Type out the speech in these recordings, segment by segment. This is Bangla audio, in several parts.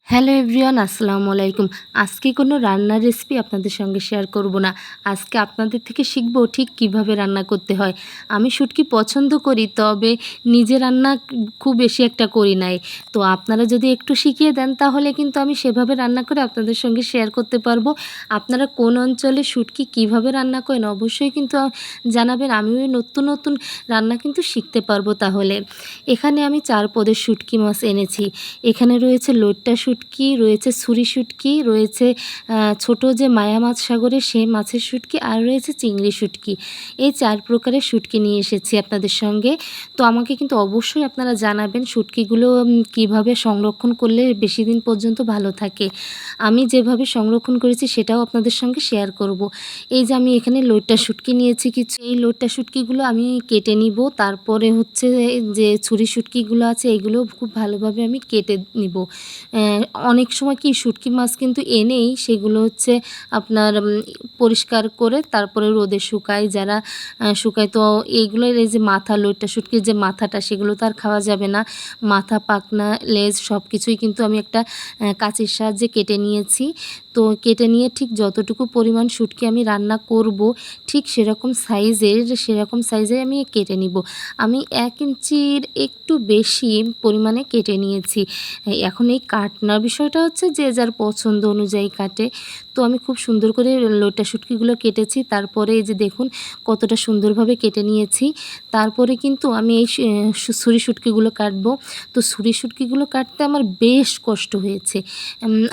হ্যালো এভরিওয়ান, আসসালামু আলাইকুম। আজকে কোনো রান্নার রেসিপি আপনাদের সঙ্গে শেয়ার করব না। আজকে আপনাদের থেকে শিখব ঠিক কিভাবে রান্না করতে হয়। আমি শুটকি পছন্দ করি, তবে নিজে রান্না খুব বেশি একটা করি নাই। তো আপনারা যদি একটু শিখিয়ে দেন তাহলে কিন্তু আমি সেভাবে রান্না করে আপনাদের সঙ্গে শেয়ার করতে পারবো। আপনারা কোন অঞ্চলে শুটকি কিভাবে রান্না করেন অবশ্যই কিন্তু জানাবেন। আমিও নতুন নতুন রান্না কিন্তু শিখতে পারবো তাহলে। এখানে আমি 4 পদের শুটকি মাছ এনেছি। এখানে রয়েছে লইট্টা শুটকি, রয়েছে ছুরি শুটকি, রয়েছে ছোট যে মায়া মাছ সাগরের সেই মাছের শুটকি, আর রয়েছে চিংড়ি শুটকি। এই 4 প্রকারের শুটকি নিয়ে এসেছি আপনাদের সঙ্গে। তো আমাকে কিন্তু অবশ্যই আপনারা জানাবেন শুটকিগুলো কীভাবে সংরক্ষণ করলে বেশি দিন পর্যন্ত ভালো থাকে। আমি যেভাবে সংরক্ষণ করেছি সেটাও আপনাদের সঙ্গে শেয়ার করব। এই যে আমি এখানে লইট্টা শুটকি নিয়েছি কিছু। এই লইট্টা শুটকিগুলো আমি কেটে নিব। তারপরে হচ্ছে যে ছুরি শুটকিগুলো আছে এগুলো খুব ভালোভাবে আমি কেটে নিব। অনেক সময় কি শুটকি মাছ কিন্তু এনেই সেগুলো হচ্ছে আপনার পরিষ্কার করে তারপরে রোদে শুকায়। যারা শুকায়, তো এইগুলোর এই যে মাথা, লইট্টা শুটকির যে মাথাটা সেগুলো তো আর খাওয়া যাবে না। মাথা, পাখনা, লেজ সব কিছুই কিন্তু আমি একটা কাঁচির সাহায্যে কেটে নিয়েছি। তো কেটে নিয়ে ঠিক যতটুকু পরিমাণ শুটকি আমি রান্না করব ঠিক সেরকম সাইজে আমি কেটে নিব। আমি 1 ইঞ্চির একটু বেশি পরিমাণে কেটে নিয়েছি। এখন এই কাটনার বিষয়টা হচ্ছে যে যার পছন্দ অনুযায়ী কাটে। তো আমি খুব সুন্দর করে লইট্টা শুটকিগুলো কেটেছি। তারপরে এই যে দেখুন কতটা সুন্দরভাবে কেটে নিয়েছি। তারপরে কিন্তু আমি এই ছুরি শুটকিগুলো কাটবো। তো ছুরি শুটকিগুলো কাটতে আমার বেশ কষ্ট হয়েছে।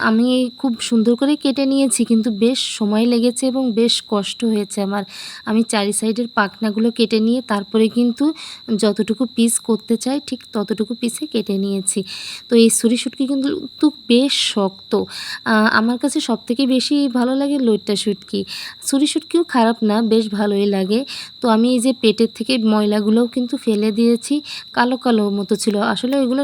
আমি খুব সুন্দর করে কেটে নিয়েছি, কিন্তু বেশ সময় লেগেছে এবং বেশ কষ্ট হয়েছে আমার। আমি চারি সাইডের পাখনাগুলো কেটে নিয়ে তারপরে কিন্তু যতটুকু পিস করতে চাই ঠিক ততটুকু পিসে কেটে নিয়েছি। তো এই ছুরি শুটকি কিন্তু বেশ শক্ত। আমার কাছে সবথেকে বেশি ভালো লাগে লইট্টা শুটকি। ছুরি শুটকিও খারাপ না, বেশ ভালোই লাগে। তো আমি এই যে পেটের থেকে ময়লাগুলোও কিন্তু ফেলে দিয়েছি। কালো কালো মতো ছিল। আসলে ওইগুলো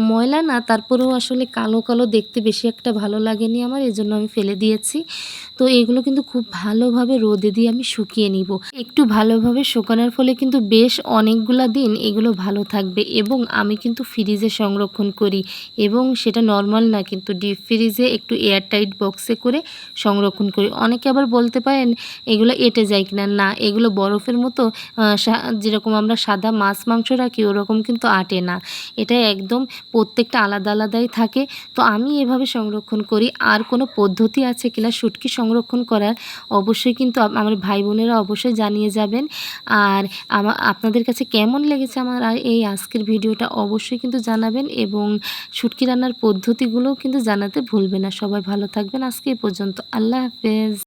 ময়লা না, তারপরেও আসলে কালো কালো দেখতে বেশি একটা ভালো লাগেনি আমার, এজন্য আমি ফেলে দিয়েছি। তো এগুলো কিন্তু খুব ভালোভাবে রোদে দিয়ে আমি শুকিয়ে নিব। একটু ভালোভাবে শুকানোর ফলে কিন্তু বেশ অনেকগুলা দিন এগুলো ভালো থাকবে, এবং আমি কিন্তু ফ্রিজে সংরক্ষণ করি, এবং সেটা নরমাল না, কিন্তু ডিপ ফ্রিজে একটু এয়ারটাইট বক্সে করে সংরক্ষণ করি। অনেকে আবার বলতে পারেন এগুলো এঁটে যায় কিনা। না, এগুলো বরফের মতো যেরকম আমরা সাদা মাছ মাংস রাখি ওরকম কিন্তু আটে না। এটা একদম প্রত্যেকটা আলাদা আলাদাই থাকে। তো আমি এভাবে সংরক্ষণ করি। আর কোনো পদ্ধতি আছে কিনা শুটকি সংরক্ষণ করার অবশ্যই কিন্তু আমার ভাই বোনেরা অবশ্যই জানিয়ে যাবেন। আর আপনাদের কাছে কেমন লেগেছে আমার এই আজকের ভিডিওটা অবশ্যই কিন্তু জানাবেন, এবং শুটকি রান্নার পদ্ধতিগুলোও কিন্তু জানাতে ভুলবেন না। সবাই ভালো থাকবেন। আজকে এ পর্যন্ত। আল্লাহ হাফেজ।